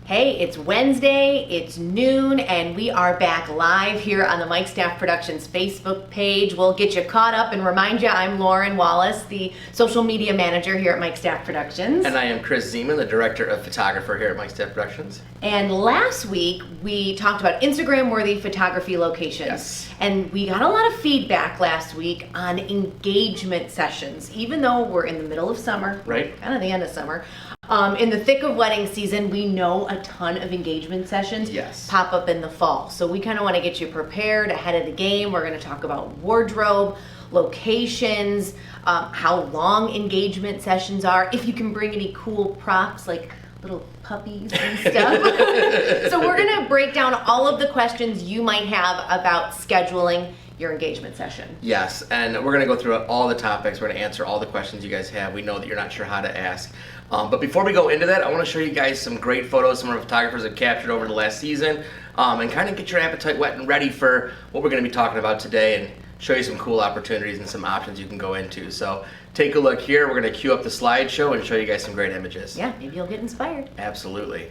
Hey, it's Wednesday, it's noon, and we are back live here on the Mike Staff Productions Facebook page. We'll get you caught up and remind you I'm Lauren Wallace, the social media manager here at Mike Staff Productions. And I am Chris Zeman, the director of photographer here at Mike Staff Productions. And last week we talked about Instagram-worthy photography locations. Yes. And we got a lot of feedback last week on engagement sessions, even though we're in the middle of summer, Right. kind of the end of summer. In the thick of wedding season, we know a ton of engagement sessions Yes. pop up in the fall. So we kind of want to get you prepared ahead of the game. We're going to talk about wardrobe, locations, how long engagement sessions are, if you can bring any cool props like little puppies and stuff. So we're going to break down all of the questions you might have about scheduling your engagement session. Yes, and we're going to go through all the topics. We're going to answer all the questions you guys have. We know that you're not sure how to ask. But before we go into that, I want to show you guys some great photos some of our photographers have captured over the last season, and kind of get your appetite wet and ready for what we're going to be talking about today, and show you some cool opportunities and some options you can go into. So take a look here. We're going to cue up the slideshow and show you guys some great images. Yeah, maybe you'll get inspired. Absolutely.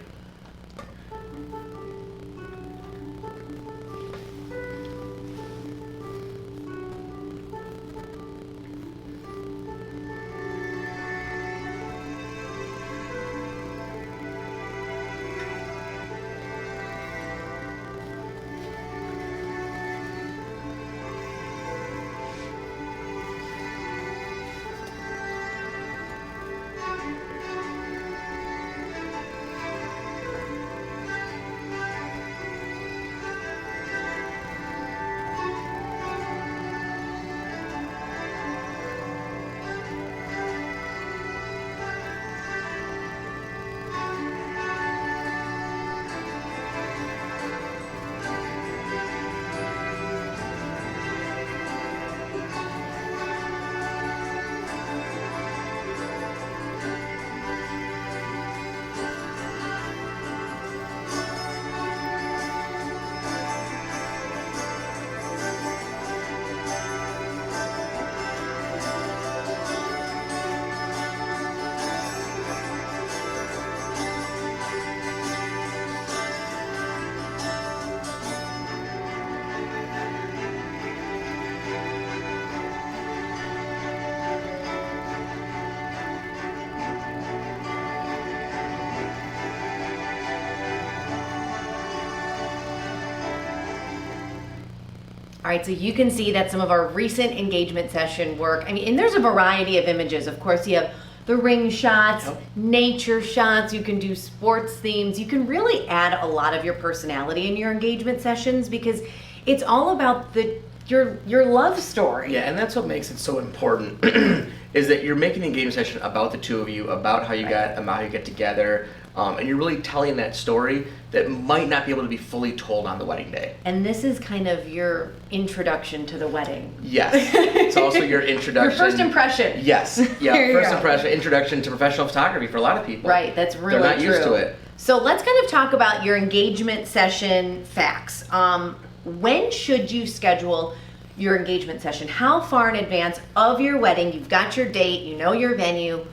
All right, so you can see that some of our recent engagement session work, and there's a variety of images. Of course, you have the ring shots, Yep. nature shots, you can do sports themes. You can really add a lot of your personality in your engagement sessions because it's all about your love story. Yeah, and that's what makes it so important is that you're making an engagement session about the two of you, about how you get together, and you're really telling that story that might not be able to be fully told on the wedding day. And this is kind of your introduction to the wedding. Yes, it's also your introduction. Your first impression. Yes, yeah, There you first go. impression, introduction to professional photography for a lot of people. Right, that's really They're not true. used to it. So let's kind of talk about your engagement session facts. When should you schedule your engagement session? How far in advance of your wedding? You've got your date, you know your venue.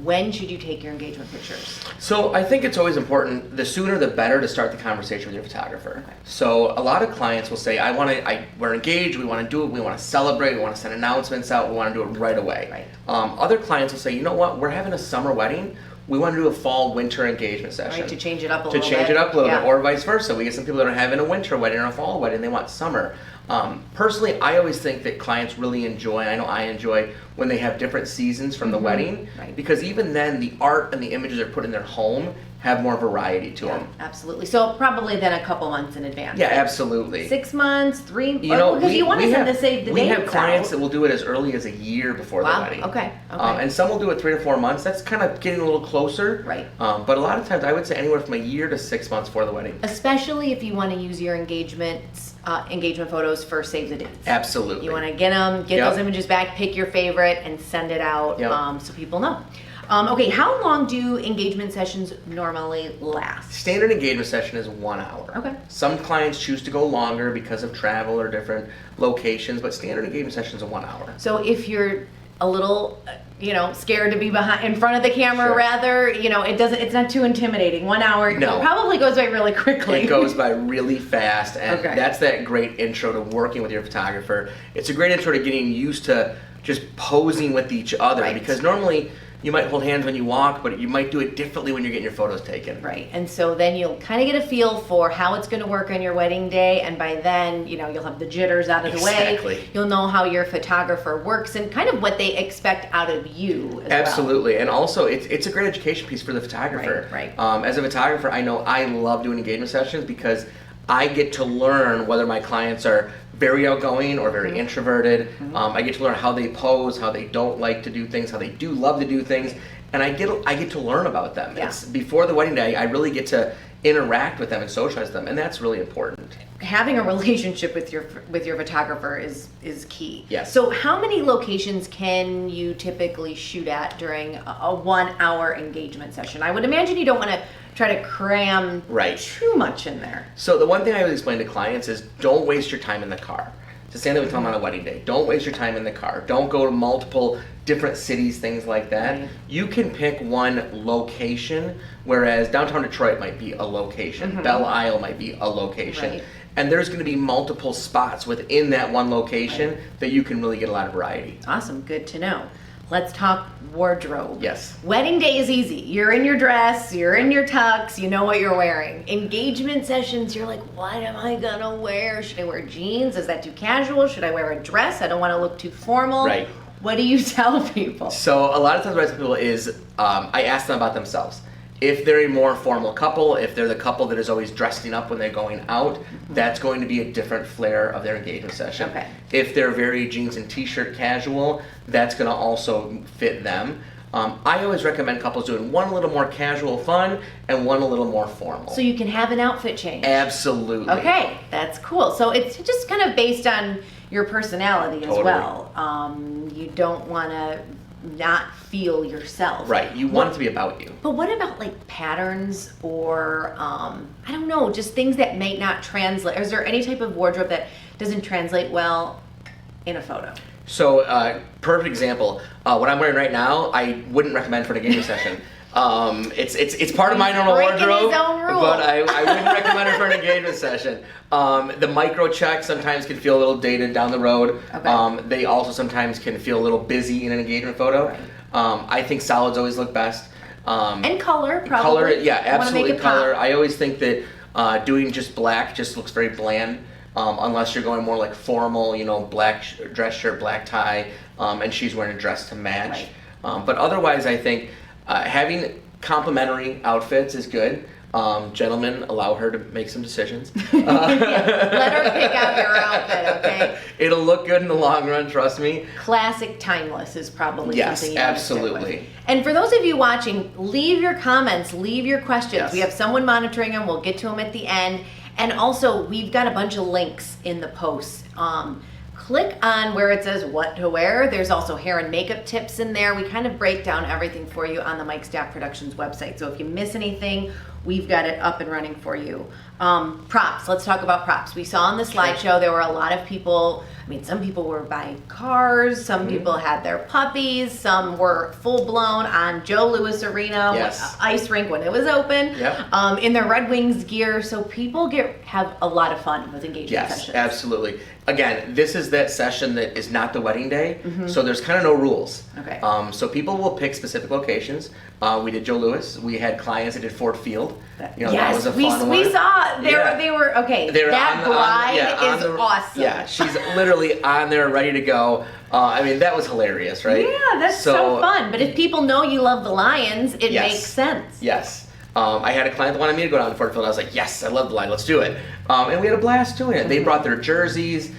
When should you take your engagement pictures? So I think it's always important, the sooner the better, to start the conversation with your photographer. So a lot of clients will say, we're engaged, we want to do it, we want to celebrate, we want to send announcements out, we want to do it right away. Right. Other clients will say, you know what, we're having a summer wedding, we want to do a fall winter engagement session. Right, to change it up a little bit. To change it up a little Yeah. bit, or vice versa. We get some people that are having a winter wedding or a fall wedding, they want summer. Personally, I always think that clients really enjoy, I know I enjoy, when they have different seasons from the wedding, Right. because even then the art and the images they're put in their home have more variety to them. Absolutely. So probably then a couple months in advance. Yeah, absolutely. 6 months, 3, You know, because you want to save the we dates have clients out. that will do it as early as a year before the Wow, wedding. okay. And some will do it 3 to 4 months. That's kind of getting a little closer. Right. But a lot of times I would say anywhere from a year to 6 months before the wedding. Especially if you want to use your engagement photos for save the dates. Absolutely. You want to get Yep. those images back, pick your favorite, and send it out Yep. so people know. Okay, how long do engagement sessions normally last? Standard engagement session is 1 hour. Okay. Some clients choose to go longer because of travel or different locations, but standard engagement sessions are 1 hour. So if you're a little, scared to be in front of the camera, Sure. rather, it's not too intimidating. 1 hour No. probably goes by really quickly. It goes by really fast, and Okay. that's that great intro to working with your photographer. It's a great intro to getting used to just posing with each other, Right. because normally you might hold hands when you walk, but you might do it differently when you're getting your photos taken. Right, and so then you'll kind of get a feel for how it's going to work on your wedding day, and by then, you'll have the jitters out of the Exactly. way. You'll know how your photographer works and kind of what they expect out of you as Absolutely, and also it's a great education piece for the photographer. Right. As a photographer, I know I love doing engagement sessions because I get to learn whether my clients are very outgoing or very introverted. I get to learn how they pose, how they don't like to do things, how they do love to do things, and I get to learn about them. Yeah. It's before the wedding day, I really get to interact with them and socialize them, and that's really important. Having a relationship with your photographer is key. Yes. So how many locations can you typically shoot at during a 1 hour engagement session? I would imagine you don't want to try to cram Right. too much in there. So the one thing I always explain to clients is don't waste your time in the car. It's the same thing we tell them on a wedding day. Don't waste your time in the car. Don't go to multiple different cities, things like that. Right. You can pick one location, whereas downtown Detroit might be a location. Belle Isle might be a location. Right. And there's going to be multiple spots within that one location that you can really get a lot of variety. Awesome, good to know. Let's talk wardrobe. Yes. Wedding day is easy. You're in your dress, you're in your tux, you know what you're wearing. Engagement sessions, you're like, what am I gonna wear? Should I wear jeans? Is that too casual? Should I wear a dress? I don't want to look too formal. Right. What do you tell people? So a lot of times what I tell people is I ask them about themselves. If they're a more formal couple, if they're the couple that is always dressing up when they're going out, that's going to be a different flair of their engagement session. Okay. If they're very jeans and t-shirt casual, that's going to also fit them. I always recommend couples doing one a little more casual fun and one a little more formal. So you can have an outfit change. Absolutely. Okay, that's cool. So it's just kind of based on your personality as Totally. well. You don't want to not feel yourself. Right. You want it to be about you. But what about like patterns or I don't know, just things that may not translate? Is there any type of wardrobe that doesn't translate well in a photo? So, perfect example. What I'm wearing right now, I wouldn't recommend for an engagement session. It's part of my normal breaking his wardrobe, own rule. but I wouldn't recommend it for an engagement session. The micro check sometimes can feel a little dated down the road. Okay. They also sometimes can feel a little busy in an engagement photo. Right. I think solids always look best. And color, probably. Color, yeah, I wanna make absolutely it pop. color. I always think that doing just black just looks very bland. Unless you're going more like formal, black dress shirt, black tie, and she's wearing a dress to match. Right. But otherwise, I think having complementary outfits is good. Gentlemen, allow her to make some decisions. Let her pick out your outfit, okay? It'll look good in the long run, trust me. Classic timeless is probably Yes, something you want to stick with. absolutely. And for those of you watching, leave your comments, leave your questions. Yes. We have someone monitoring them. We'll get to them at the end. And also, we've got a bunch of links in the posts. Click on where it says what to wear. There's also hair and makeup tips in there. We kind of break down everything for you on the Mike Staff Productions website. So if you miss anything, we've got it up and running for you. Props. Let's talk about props. We saw on the slideshow there were a lot of people. I mean, some people were buying cars. Some people had their puppies. Some were full blown on Joe Louis Arena Yes. ice rink when it was open. Yep. In their Red Wings gear. So people have a lot of fun with engagement Yes, sessions. absolutely. Again, this is that session that is not the wedding day, so there's kind of no rules. Okay. So people will pick specific locations. We did Joe Louis. We had clients that did Ford Field. That was a fun one. we saw Yeah. they were okay. They were that bride on is awesome. Yeah, she's literally on there, ready to go. I mean, that was hilarious, right? Yeah, that's so fun. But if people know you love the Lions, it Yes. makes sense. Yes. I had a client that wanted me to go down to Ford Field. I was like, yes, I love the line. Let's do it. And we had a blast doing it. They brought their jerseys.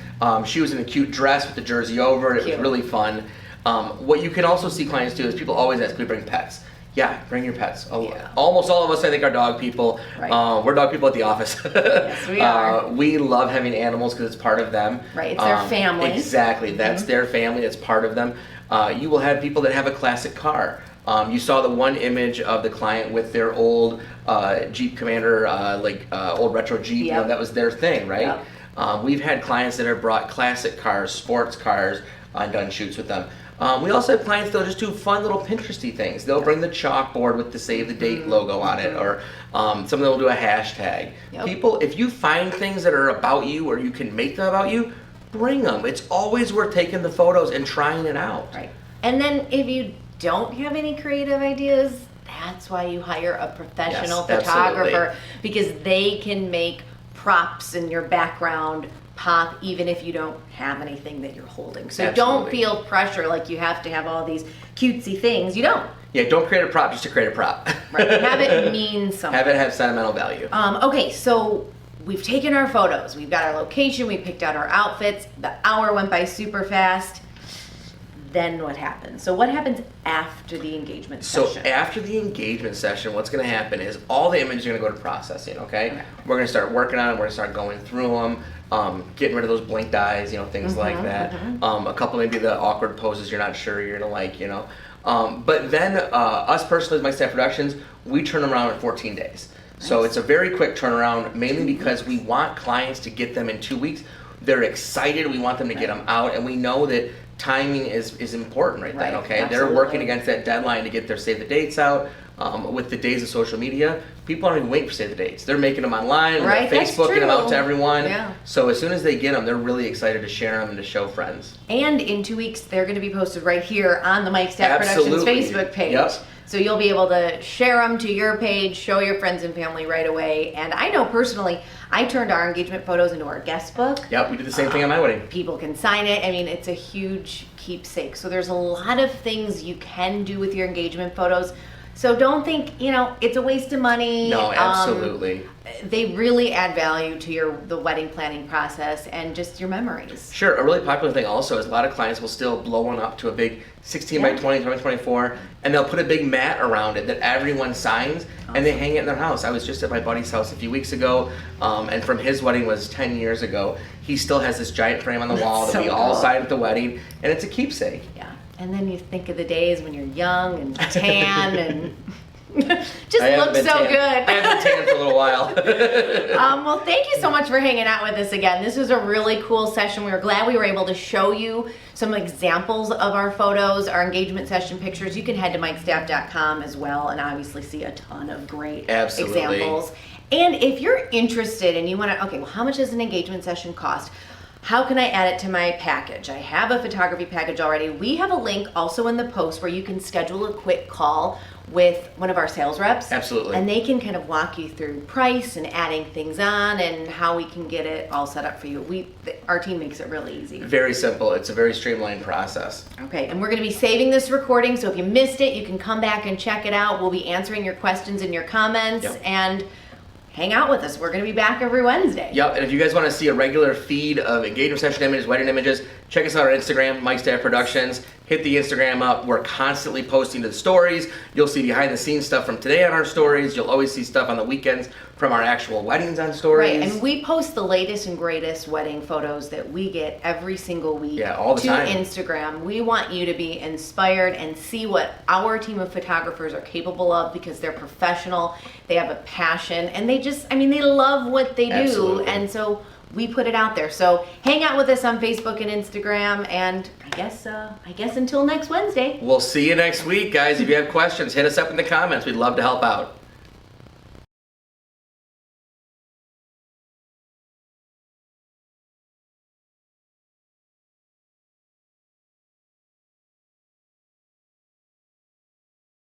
She was in a cute dress with the jersey over it. It was Cute. really fun. What you can also see clients do is people always ask, can we bring pets? Yeah, bring your pets. Yeah. Almost all of us, I think, are dog people. Right. We're dog people at the office. Yes, we are. We love having animals because it's part of them. Right, it's their family. Exactly, that's their family. It's part of them. You will have people that have a classic car. You saw the one image of the client with their old Jeep Commander, old retro Jeep. Yep. That was their thing, right? Yep. We've had clients that have brought classic cars, sports cars, and done shoots with them. We also have clients that'll just do fun little Pinteresty things. They'll bring the chalkboard with the save the date logo on it, or some of them will do a hashtag. Yep. People, if you find things that are about you or you can make them about you, bring them. It's always worth taking the photos and trying it out. Right. And then if you don't have any creative ideas, that's why you hire a professional Yes, photographer, absolutely. because they can make props in your background pop even if you don't have anything that you're holding. So don't Absolutely. feel pressure like you have to have all these cutesy things. You don't. Yeah, don't create a prop just to create a prop. Right. Have it mean something. Have it have sentimental value. Okay, so we've taken our photos. We've got our location. We picked out our outfits. The hour went by super fast. Then what happens? So what happens after the engagement So session? after the engagement session, what's going to happen is all the images are going to go to processing, okay? Okay. We're going to start working on them. We're going to start going through them, getting rid of those blinked eyes, things like that. A couple maybe the awkward poses you're not sure you're going to like, But then us personally, as My Staff Productions, we turn them around in 14 days. So Nice. it's a very quick turnaround, mainly because we want clients to get them in 2 weeks. They're excited. We want them to get them out, and we know that timing is important right then, Right, okay? absolutely. They're working against that deadline to get their save the dates out. With the days of social media, people aren't even waiting for save the dates. They're making them online, Right, they're that's Facebooking them out true. to everyone. Yeah. So as soon as they get them, they're really excited to share them and to show friends. And in 2 weeks, they're going to be posted right here on the Mike Staff Productions Absolutely. Facebook page. Yep. So you'll be able to share them to your page, show your friends and family right away. And I know personally, I turned our engagement photos into our guest book. Yep, we did the same thing on my wedding. People can sign it. I mean, it's a huge keepsake. So there's a lot of things you can do with your engagement photos. So don't think, it's a waste of money. No, absolutely. They really add value to the wedding planning process and just your memories. Sure, a really popular thing also is a lot of clients will still blow one up to a big 16 by Yeah. 20, 24, and they'll put a big mat around it that everyone signs, and they hang it in their house. I was just at my buddy's house a few weeks ago, and from his wedding was 10 years ago. He still has this giant frame on the wall that so we all cool. signed at the wedding, and it's a keepsake. Yeah. And then you think of the days when you're young and tan and just I haven't look been so tan. good. I haven't been tan for a little while. Well, thank you so much for hanging out with us again. This was a really cool session. We were glad we were able to show you some examples of our photos, our engagement session pictures. You can head to mikestaff.com as well and obviously see a ton of great Absolutely. examples. And if you're interested and you want to, okay, well, how much does an engagement session cost? How can I add it to my package? I have a photography package already. We have a link also in the post where you can schedule a quick call with one of our sales reps. Absolutely. And they can kind of walk you through price and adding things on and how we can get it all set up for you. Our team makes it really easy. Very simple. It's a very streamlined process. Okay, and we're going to be saving this recording, so if you missed it, you can come back and check it out. We'll be answering your questions and your comments, Yep. and hang out with us. We're going to be back every Wednesday. Yep, and if you guys want to see a regular feed of engagement session images, wedding images, check us out on Instagram, Mike Staff Productions. Hit the Instagram up. We're constantly posting to the stories. You'll see behind the scenes stuff from today on our stories. You'll always see stuff on the weekends from our actual weddings on stories. Right, and we post the latest and greatest wedding photos that we get every single week Yeah, all the to time. Instagram. We want you to be inspired and see what our team of photographers are capable of because they're professional, they have a passion, and they love what they do. Absolutely. And so we put it out there. So hang out with us on Facebook and Instagram, and I guess until next Wednesday. We'll see you next week, guys. If you have questions, hit us up in the comments. We'd love to help out.